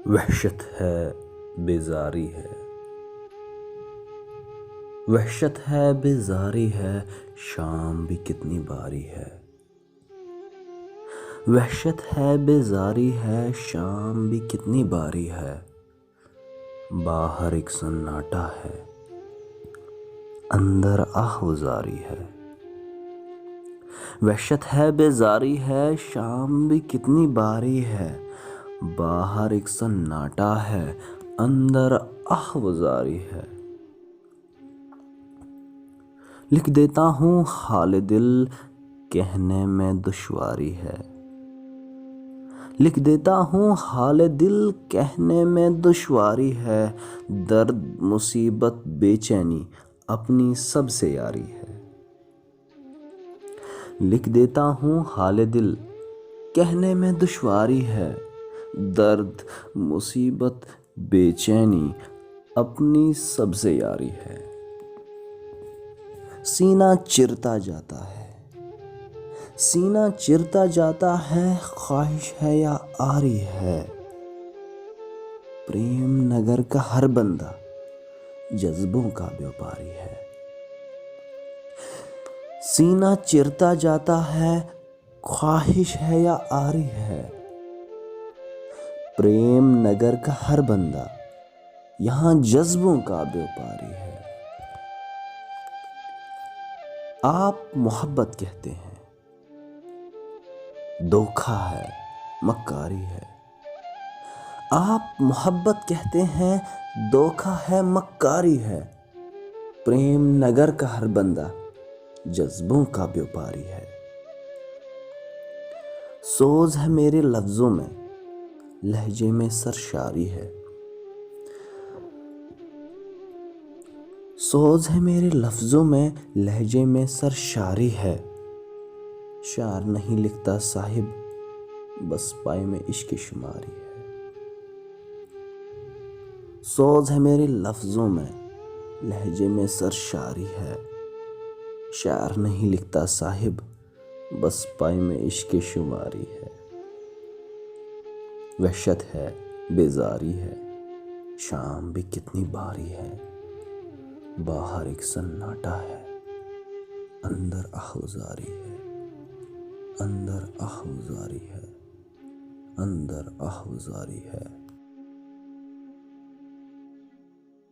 वहशत है बेजारी है, वहशत है बेजारी है, शाम भी कितनी बारी है। वहशत है बेजारी है, शाम भी कितनी बारी है। बाहर एक सन्नाटा है, अंदर आहवजारी है। वहशत है बेजारी है, शाम भी कितनी बारी है। बाहर एक सन्नाटा है, अंदर आहवजारी है। लिख देता हूँ हाल दिल, कहने में दुश्वारी है। लिख देता हूँ हाल दिल, कहने में दुश्वारी है। दर्द मुसीबत बेचैनी अपनी सबसे यारी है। लिख देता हूँ हाल दिल, कहने में दुश्वारी है। दर्द मुसीबत बेचैनी अपनी सबसे यारी है। सीना चिरता जाता है, सीना चिरता जाता है, ख्वाहिश है या आरी है। प्रेम नगर का हर बंदा जज्बों का व्यापारी है। सीना चिरता जाता है, ख्वाहिश है या आरी है। प्रेम नगर का हर बंदा यहां जज्बों का व्यापारी है। आप मोहब्बत कहते हैं, धोखा है मक्कारी है। आप मोहब्बत कहते हैं, धोखा है मक्कारी है। प्रेम नगर का हर बंदा जज्बों का व्यापारी है। सोज है मेरे लफ्जों में, लहजे में सरशारी है। सोज है मेरे लफ्जों में, लहजे में सरशारी है। शार नहीं लिखता साहिब, बस पाए में इश्क शुमारी है। सोज है मेरे लफ्जों में, लहजे में सरशारी है। शार नहीं लिखता साहिब, बस पाए में इश्क शुमारी है। वहशत है बेजारी है, शाम भी कितनी बारी है। बाहर एक सन्नाटा है, अंदर आहवजारी है। अंदर आहवजारी है, अंदर आहवजारी है।